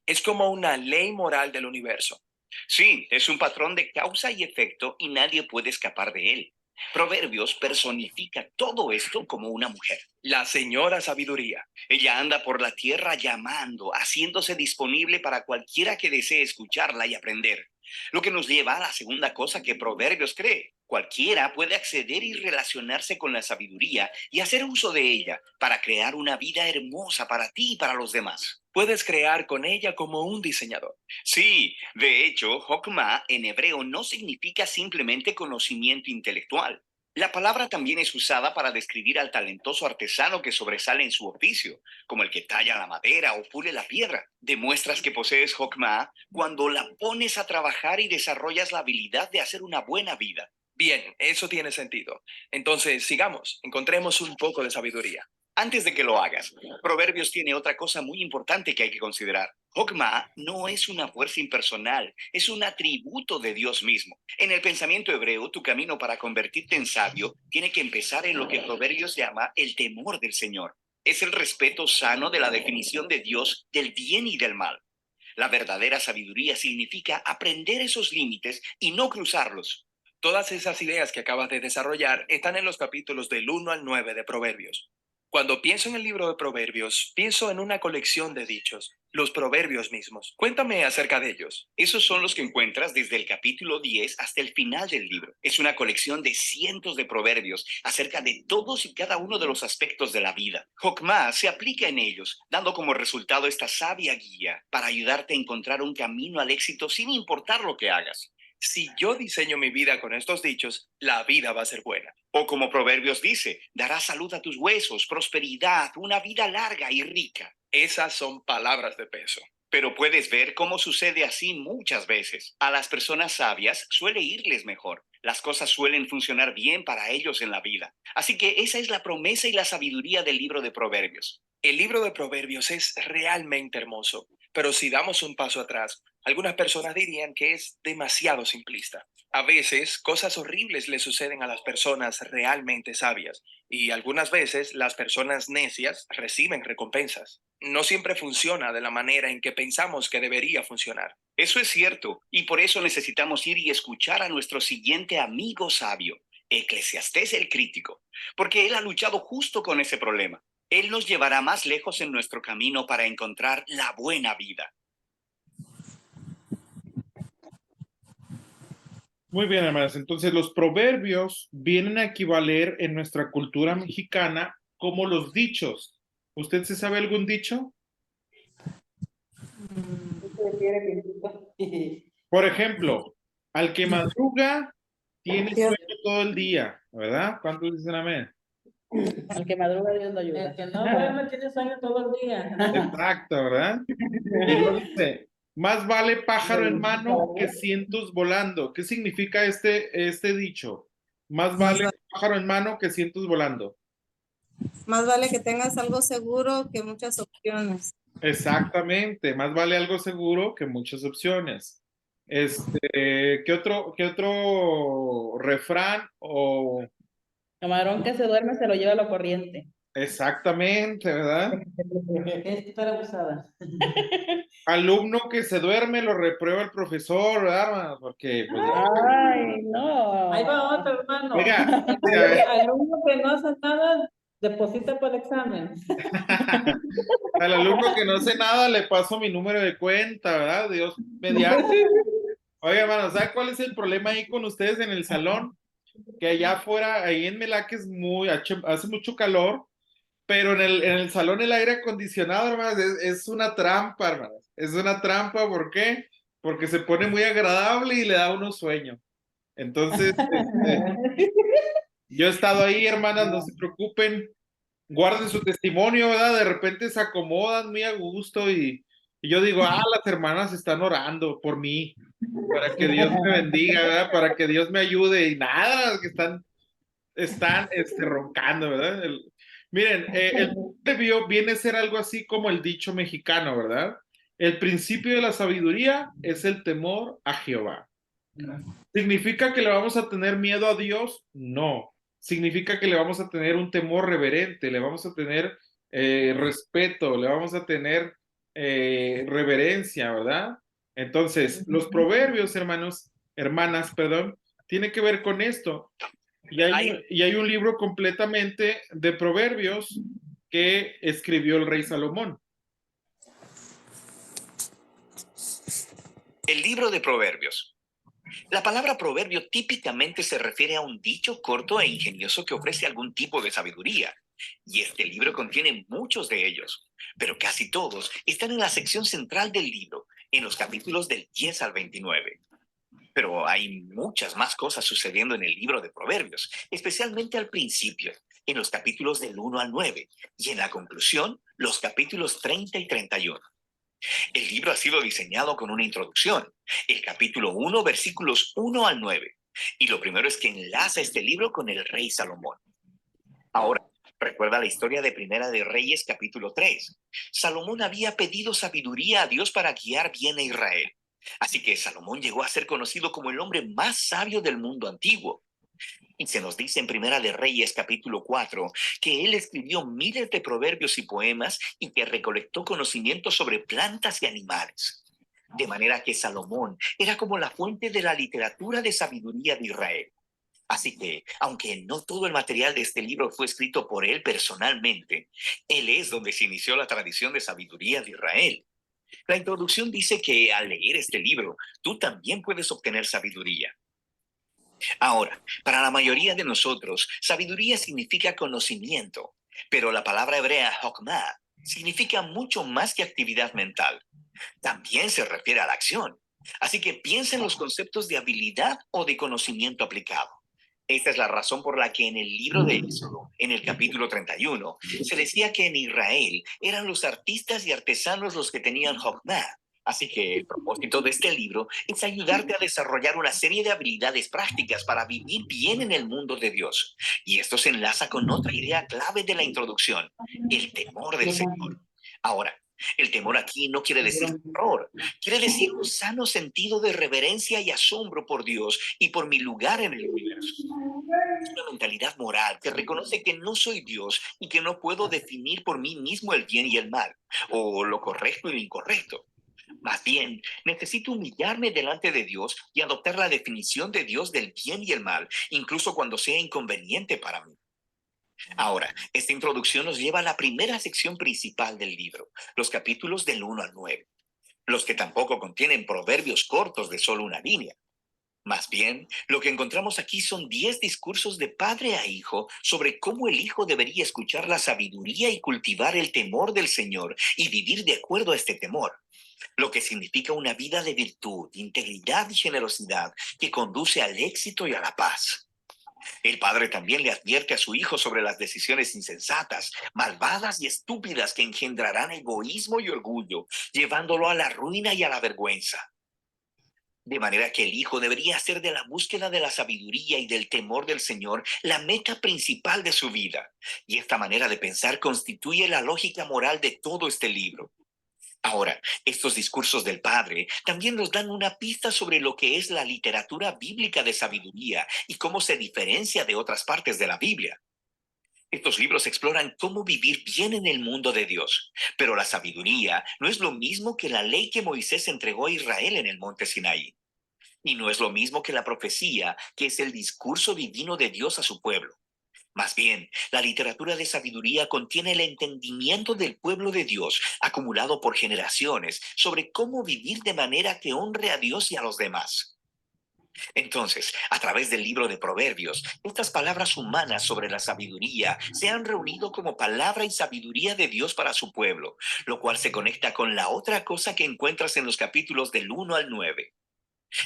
Es como una ley moral del universo. Sí, es un patrón de causa y efecto y nadie puede escapar de él. Proverbios personifica todo esto como una mujer, la señora sabiduría. Ella anda por la tierra llamando, haciéndose disponible para cualquiera que desee escucharla y aprender. Lo que nos lleva a la segunda cosa que Proverbios cree. Cualquiera puede acceder y relacionarse con la sabiduría y hacer uso de ella para crear una vida hermosa para ti y para los demás. Puedes crear con ella como un diseñador. Sí, de hecho, Hokmah en hebreo no significa simplemente conocimiento intelectual. La palabra también es usada para describir al talentoso artesano que sobresale en su oficio, como el que talla la madera o pule la piedra. Demuestras que posees Hokmah cuando la pones a trabajar y desarrollas la habilidad de hacer una buena vida. Bien, eso tiene sentido. Entonces, sigamos, encontremos un poco de sabiduría. Antes de que lo hagas, Proverbios tiene otra cosa muy importante que hay que considerar. Jokma no es una fuerza impersonal, es un atributo de Dios mismo. En el pensamiento hebreo, tu camino para convertirte en sabio tiene que empezar en lo que Proverbios llama el temor del Señor. Es el respeto sano de la definición de Dios del bien y del mal. La verdadera sabiduría significa aprender esos límites y no cruzarlos. Todas esas ideas que acabas de desarrollar están en los capítulos del 1 al 9 de Proverbios. Cuando pienso en el libro de Proverbios, pienso en una colección de dichos, los proverbios mismos. Cuéntame acerca de ellos. Esos son los que encuentras desde el capítulo 10 hasta el final del libro. Es una colección de cientos de proverbios acerca de todos y cada uno de los aspectos de la vida. Jokma se aplica en ellos, dando como resultado esta sabia guía para ayudarte a encontrar un camino al éxito sin importar lo que hagas. Si yo diseño mi vida con estos dichos, la vida va a ser buena. O como Proverbios dice, darás salud a tus huesos, prosperidad, una vida larga y rica. Esas son palabras de peso. Pero puedes ver cómo sucede así muchas veces. A las personas sabias suele irles mejor. Las cosas suelen funcionar bien para ellos en la vida. Así que esa es la promesa y la sabiduría del libro de Proverbios. El libro de Proverbios es realmente hermoso, pero si damos un paso atrás, algunas personas dirían que es demasiado simplista. A veces, cosas horribles le suceden a las personas realmente sabias y algunas veces las personas necias reciben recompensas. No siempre funciona de la manera en que pensamos que debería funcionar. Eso es cierto, y por eso necesitamos ir y escuchar a nuestro siguiente amigo sabio, Eclesiastés el Crítico, porque él ha luchado justo con ese problema. Él nos llevará más lejos en nuestro camino para encontrar la buena vida. Muy bien, hermanas. Entonces, los proverbios vienen a equivaler en nuestra cultura mexicana como los dichos. ¿Usted se sabe algún dicho? Por ejemplo, al que madruga tiene sueño todo el día, ¿verdad? ¿Cuántos dicen amén? Al que madruga Dios lo ayuda. El que no duerme tiene sueño todo el día. Exacto, ¿verdad? Y luego dice, más vale pájaro en mano que cientos volando. ¿Qué significa este dicho? Más vale pájaro en mano que cientos volando. Más vale que tengas algo seguro que muchas opciones. Exactamente, más vale algo seguro que muchas opciones. ¿Qué otro refrán o Camarón que se duerme se lo lleva la corriente. exactamente, ¿verdad? Es que estar abusada. Alumno que se duerme lo reprueba el profesor, ¿verdad, hermano? Porque, pues, Ay, no. Ahí va otro, hermano. oiga, a ver, Alumno que no hace nada, deposita por el examen. al alumno que no hace nada le paso mi número de cuenta, ¿verdad? Dios mediante. Oiga, hermano, ¿sabe cuál es el problema ahí con ustedes en el salón? Que allá afuera, ahí en Melaque hace mucho calor, pero en el salón el aire acondicionado, hermanos, es una trampa, hermanos. Es una trampa, ¿por qué? Porque se pone muy agradable y le da uno sueño. Entonces, yo he estado ahí, hermanas, no se preocupen, guarden su testimonio, ¿verdad? De repente se acomodan muy a gusto y yo digo, las hermanas están orando por mí, para que Dios me bendiga, ¿verdad? Para que Dios me ayude y nada, que están roncando, ¿verdad? Miren, el proverbio viene a ser algo así como el dicho mexicano, ¿verdad? El principio de la sabiduría es el temor a Jehová. ¿Significa que le vamos a tener miedo a Dios? No. Significa que le vamos a tener un temor reverente, le vamos a tener respeto, le vamos a tener reverencia, ¿verdad? Entonces, los proverbios, hermanas, tiene que ver con esto. Y hay un libro completamente de proverbios que escribió el rey Salomón. El libro de Proverbios. La palabra proverbio típicamente se refiere a un dicho corto e ingenioso que ofrece algún tipo de sabiduría. Y este libro contiene muchos de ellos, pero casi todos están en la sección central del libro, en los capítulos del 10 al 29. Pero hay muchas más cosas sucediendo en el libro de Proverbios, especialmente al principio, en los capítulos del 1 al 9, y en la conclusión, los capítulos 30 y 31. El libro ha sido diseñado con una introducción, el capítulo 1, versículos 1 al 9. Y lo primero es que enlaza este libro con el rey Salomón. Ahora, Recuerda la historia de Primera de Reyes, capítulo 3. Salomón había pedido sabiduría a Dios para guiar bien a Israel. Así que Salomón llegó a ser conocido como el hombre más sabio del mundo antiguo. Y se nos dice en Primera de Reyes, capítulo 4, que él escribió miles de proverbios y poemas y que recolectó conocimientos sobre plantas y animales. De manera que Salomón era como la fuente de la literatura de sabiduría de Israel. Así que, aunque no todo el material de este libro fue escrito por él personalmente, él es donde se inició la tradición de sabiduría de Israel. La introducción dice que al leer este libro, tú también puedes obtener sabiduría. Ahora, para la mayoría de nosotros, sabiduría significa conocimiento, pero la palabra hebrea hokmah significa mucho más que actividad mental. También se refiere a la acción. Así que piensa en los conceptos de habilidad o de conocimiento aplicado. Esta es la razón por la que en el libro de Éxodo, en el capítulo 31, se decía que en Israel eran los artistas y artesanos los que tenían hokmah. Así que el propósito de este libro es ayudarte a desarrollar una serie de habilidades prácticas para vivir bien en el mundo de Dios. Y esto se enlaza con otra idea clave de la introducción, el temor del Señor. Ahora, el temor aquí no quiere decir terror, quiere decir un sano sentido de reverencia y asombro por Dios y por mi lugar en el universo. Es una mentalidad moral que reconoce que no soy Dios y que no puedo definir por mí mismo el bien y el mal, o lo correcto y lo incorrecto. Más bien, necesito humillarme delante de Dios y adoptar la definición de Dios del bien y el mal, incluso cuando sea inconveniente para mí. Ahora, esta introducción nos lleva a la primera sección principal del libro, los capítulos del 1 al 9, los que tampoco contienen proverbios cortos de solo una línea. Más bien, lo que encontramos aquí son 10 discursos de padre a hijo sobre cómo el hijo debería escuchar la sabiduría y cultivar el temor del Señor y vivir de acuerdo a este temor, lo que significa una vida de virtud, integridad y generosidad que conduce al éxito y a la paz. El padre también le advierte a su hijo sobre las decisiones insensatas, malvadas y estúpidas que engendrarán egoísmo y orgullo, llevándolo a la ruina y a la vergüenza. De manera que el hijo debería hacer de la búsqueda de la sabiduría y del temor del Señor la meta principal de su vida. Y esta manera de pensar constituye la lógica moral de todo este libro. Ahora, estos discursos del padre también nos dan una pista sobre lo que es la literatura bíblica de sabiduría y cómo se diferencia de otras partes de la Biblia. Estos libros exploran cómo vivir bien en el mundo de Dios, pero la sabiduría no es lo mismo que la ley que Moisés entregó a Israel en el monte Sinaí. Y no es lo mismo que la profecía, que es el discurso divino de Dios a su pueblo. Más bien, la literatura de sabiduría contiene el entendimiento del pueblo de Dios, acumulado por generaciones, sobre cómo vivir de manera que honre a Dios y a los demás. Entonces, a través del libro de Proverbios, estas palabras humanas sobre la sabiduría se han reunido como palabra y sabiduría de Dios para su pueblo, lo cual se conecta con la otra cosa que encuentras en los capítulos del 1 al 9.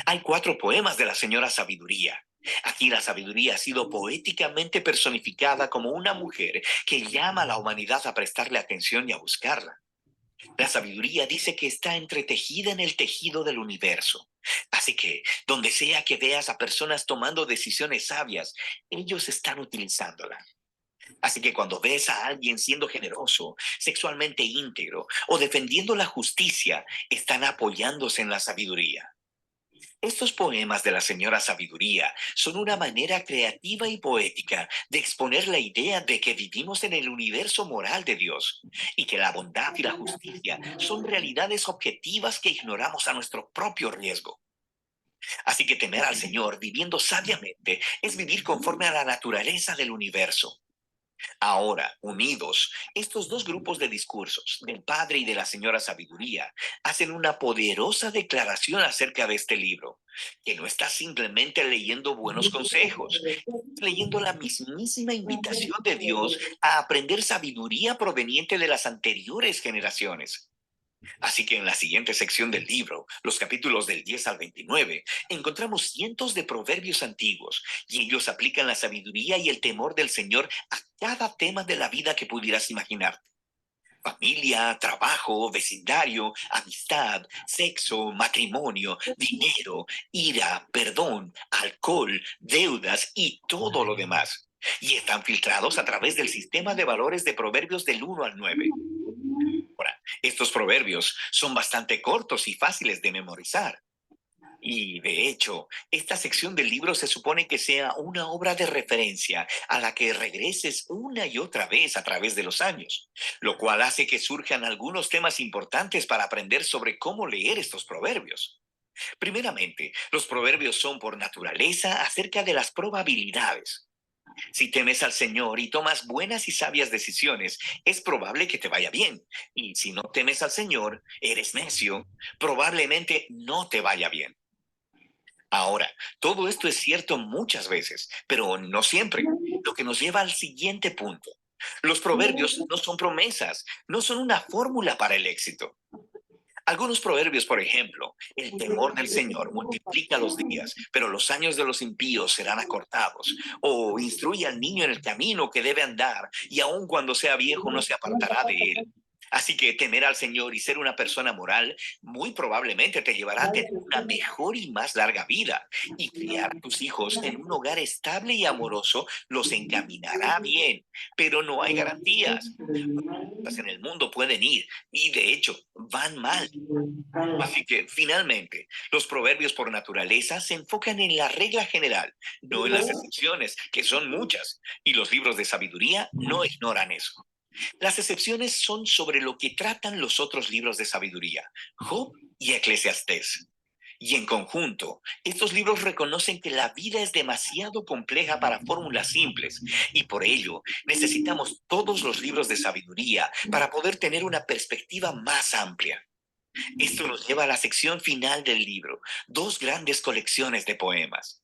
Hay 4 poemas de la señora Sabiduría. Aquí la sabiduría ha sido poéticamente personificada como una mujer que llama a la humanidad a prestarle atención y a buscarla. La sabiduría dice que está entretejida en el tejido del universo. Así que, donde sea que veas a personas tomando decisiones sabias, ellos están utilizándola. Así que cuando ves a alguien siendo generoso, sexualmente íntegro o defendiendo la justicia, están apoyándose en la sabiduría. Estos poemas de la señora Sabiduría son una manera creativa y poética de exponer la idea de que vivimos en el universo moral de Dios y que la bondad y la justicia son realidades objetivas que ignoramos a nuestro propio riesgo. Así que temer al Señor viviendo sabiamente es vivir conforme a la naturaleza del universo. Ahora, unidos, estos 2 grupos de discursos, del padre y de la señora Sabiduría, hacen una poderosa declaración acerca de este libro, que no está simplemente leyendo buenos consejos, leyendo la mismísima invitación de Dios a aprender sabiduría proveniente de las anteriores generaciones. Así que en la siguiente sección del libro, los capítulos del 10 al 29, encontramos cientos de proverbios antiguos, y ellos aplican la sabiduría y el temor del Señor a cada tema de la vida que pudieras imaginar. Familia, trabajo, vecindario, amistad, sexo, matrimonio, dinero, ira, perdón, alcohol, deudas y todo lo demás. y están filtrados a través del sistema de valores de Proverbios del 1 al 9. Ahora, estos proverbios son bastante cortos y fáciles de memorizar. Y de hecho, esta sección del libro se supone que sea una obra de referencia a la que regreses una y otra vez a través de los años, lo cual hace que surjan algunos temas importantes para aprender sobre cómo leer estos proverbios. Primeramente, los proverbios son por naturaleza acerca de las probabilidades. Si temes al Señor y tomas buenas y sabias decisiones, es probable que te vaya bien. Y si no temes al Señor, eres necio, probablemente no te vaya bien. Ahora, todo esto es cierto muchas veces, pero no siempre, lo que nos lleva al siguiente punto. Los proverbios no son promesas, no son una fórmula para el éxito. Algunos proverbios, por ejemplo, el temor del Señor multiplica los días, pero los años de los impíos serán acortados. O instruye al niño en el camino que debe andar, y aun cuando sea viejo no se apartará de él. Así que temer al Señor y ser una persona moral muy probablemente te llevará a tener una mejor y más larga vida. Y criar a tus hijos en un hogar estable y amoroso los encaminará bien, pero no hay garantías. En el mundo pueden ir y de hecho van mal. Así que finalmente, los proverbios por naturaleza se enfocan en la regla general, no en las excepciones, que son muchas, y los libros de sabiduría no ignoran eso. Las excepciones son sobre lo que tratan los otros libros de sabiduría, Job y Eclesiastés. Y en conjunto, estos libros reconocen que la vida es demasiado compleja para fórmulas simples y por ello necesitamos todos los libros de sabiduría para poder tener una perspectiva más amplia. Esto nos lleva a la sección final del libro, dos grandes colecciones de poemas.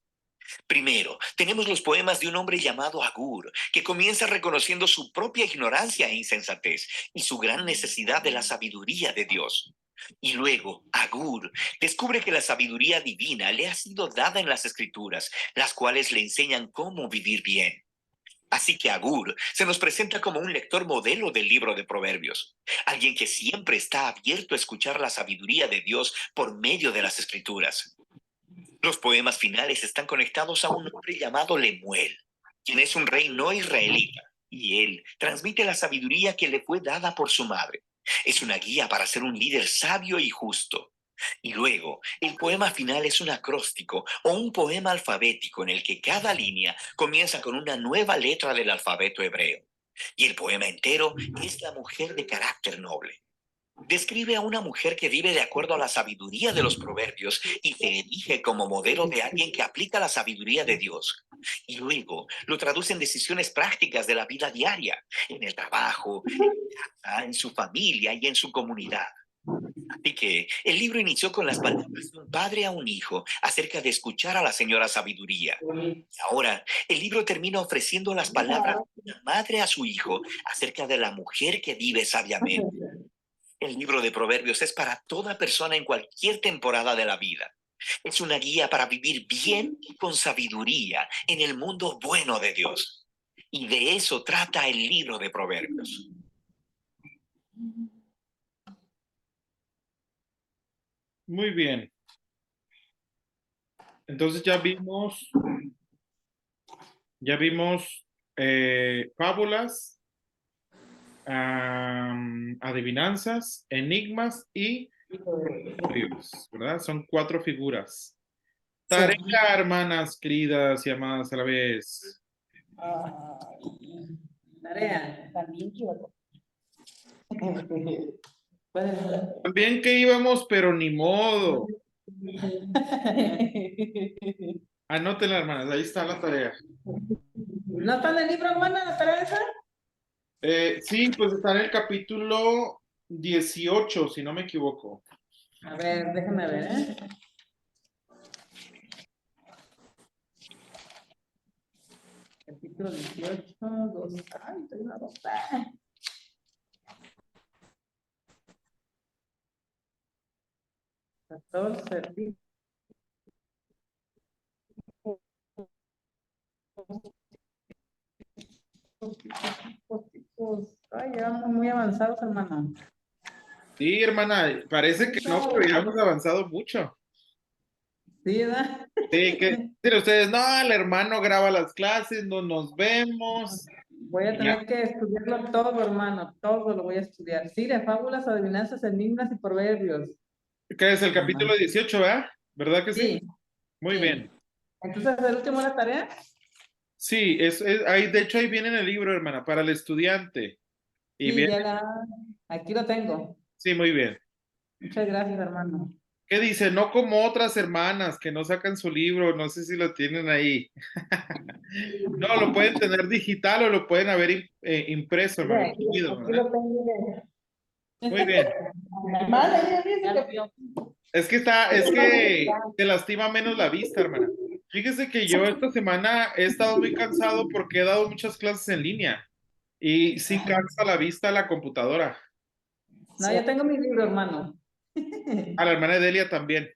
Primero, tenemos los poemas de un hombre llamado Agur, que comienza reconociendo su propia ignorancia e insensatez y su gran necesidad de la sabiduría de Dios. Y luego, Agur descubre que la sabiduría divina le ha sido dada en las Escrituras, las cuales le enseñan cómo vivir bien. Así que Agur se nos presenta como un lector modelo del libro de Proverbios, alguien que siempre está abierto a escuchar la sabiduría de Dios por medio de las Escrituras. Los poemas finales están conectados a un hombre llamado Lemuel, quien es un rey no israelita, y él transmite la sabiduría que le fue dada por su madre. Es una guía para ser un líder sabio y justo. Y luego, el poema final es un acróstico o un poema alfabético en el que cada línea comienza con una nueva letra del alfabeto hebreo. Y el poema entero es la mujer de carácter noble. Describe a una mujer que vive de acuerdo a la sabiduría de los proverbios y se erige como modelo de alguien que aplica la sabiduría de Dios. Y luego lo traduce en decisiones prácticas de la vida diaria, en el trabajo, en su familia y en su comunidad. Así que el libro inició con las palabras de un padre a un hijo acerca de escuchar a la señora sabiduría. Y ahora el libro termina ofreciendo las palabras de una madre a su hijo acerca de la mujer que vive sabiamente. El libro de Proverbios es para toda persona en cualquier temporada de la vida. Es una guía para vivir bien y con sabiduría en el mundo bueno de Dios. Y de eso trata el libro de Proverbios. Muy bien. Entonces ya vimos fábulas, adivinanzas, enigmas y proverbios, ¿verdad? Son 4 figuras. Tarea, hermanas queridas y amadas a la vez. Tarea. También quiero. También que íbamos, pero ni modo. Anótenla, hermanas, ahí está la tarea. ¿No está en el libro, hermana, la tarea esa? Sí, pues está en el capítulo 18, si no me equivoco. A ver, déjame ver, ¿eh? Capítulo 18, 2. Ay, estoy una rota. $14. Ay, ya vamos muy avanzados, hermano. Sí, hermana, parece que no, pero ya hemos avanzado mucho. Sí, ¿verdad? Sí, que dicen ustedes, no, el hermano graba las clases, no nos vemos. Voy a tener que estudiarlo todo, hermano, todo lo voy a estudiar. Sí, de fábulas, adivinanzas, enigmas y proverbios. ¿Qué es el capítulo 18, verdad? ¿Verdad que sí? Sí, Muy sí. bien. Entonces, ¿el último es la tarea? Sí, ahí, de hecho ahí viene en el libro, hermana, para el estudiante. Y Sí, bien, aquí lo tengo. sí, muy bien. Muchas gracias, hermano. ¿Qué dice? No como otras hermanas que no sacan su libro, no sé si lo tienen ahí. No, lo pueden tener digital o lo pueden haber impreso, hermano. Aquí imprimido, ¿verdad? lo tengo. Muy bien. Madre, ella dice que Es que te lastima menos la vista, hermana. Fíjese que yo esta semana he estado muy cansado porque he dado muchas clases en línea y sí cansa la vista la computadora. no, yo tengo mi libro, hermano. A la hermana Delia también.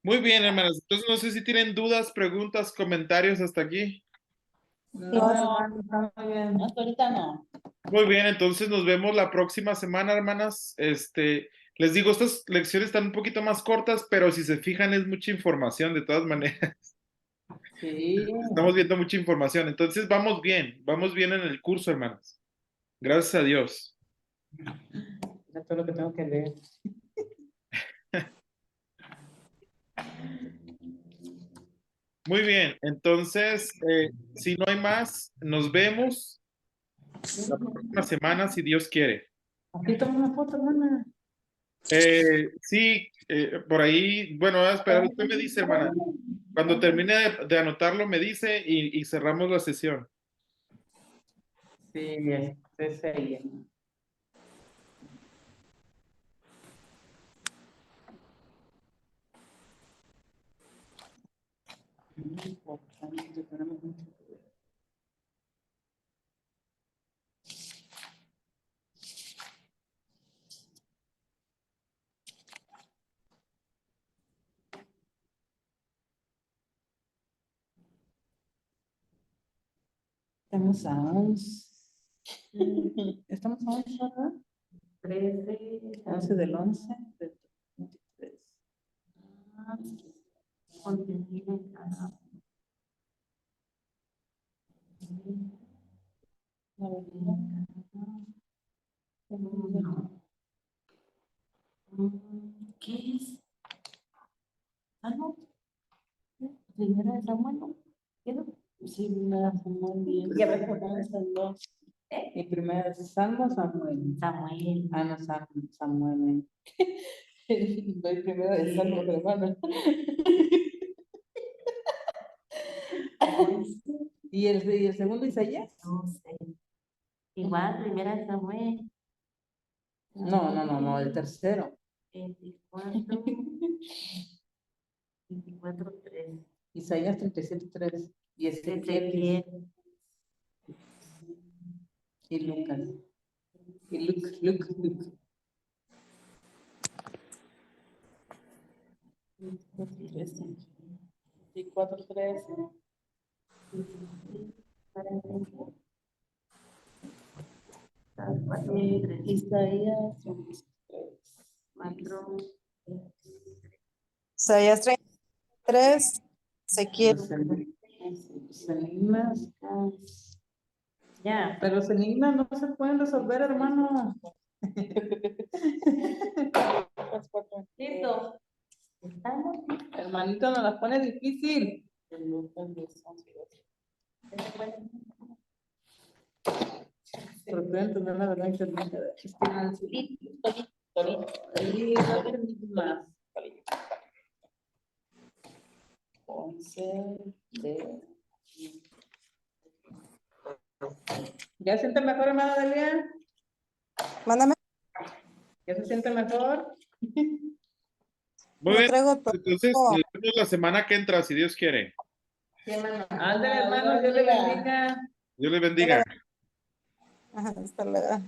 Muy bien, hermanas. Entonces no sé si tienen dudas, preguntas, comentarios hasta aquí. No, hermano, está muy bien. Hasta ahorita no. Muy bien, entonces nos vemos la próxima semana, hermanas. Les digo, estas lecciones están un poquito más cortas, pero si se fijan es mucha información de todas maneras. Sí, Estamos viendo mucha información. Entonces vamos bien en el curso, hermanas. Gracias a Dios. es todo lo que tengo que leer. Muy bien, entonces, si no hay más, nos vemos la próxima semana, si Dios quiere. Aquí tomo una foto, hermana. Sí, por ahí, bueno, voy a esperar. Usted me dice, hermana. Cuando termine de anotarlo, me dice y cerramos la sesión. Sí, es ella. Muy importante, tenemos mucho que ver. Estamos a 11. Estamos a 11, ¿verdad? 13. 11 del 11 del 23. Contenido en cada. ¿Qué es? Ah, no. Primera de Samuel, ¿no? ¿Qué no? Sí, me muy bien. Ya recordamos el 2. Y primera de Salmo, Samuel. Samuel. Ah, no, Samuel. Voy primero de Salmo, hermano. ¿Y el segundo Isaías? No sé. Igual, primera de Samuel. No, el tercero. 24. 24, 3. Isaías 37:3. Y Ezequiel Ezequiel. y Lucas. Y Luke. 24, 13. Isaías 4. Isaías 33, Ezequiel. Los enigmas. Ya. Pero los enigmas no se pueden resolver, hermano. Listo. ¿Estamos? Hermanito, nos las pone difícil. Pero pueden tener la verdad internet. Enigmas. 11 de... ¿Ya se siente mejor, hermana Delia? Mándame, ¿Ya se siente mejor? Muy lo bien, traigo todo. entonces nos vemos la semana que entra, si Dios quiere. Sí, hermano. Ándale, hermano, Dios le bendiga. Dios les bendiga. Ajá, hasta luego.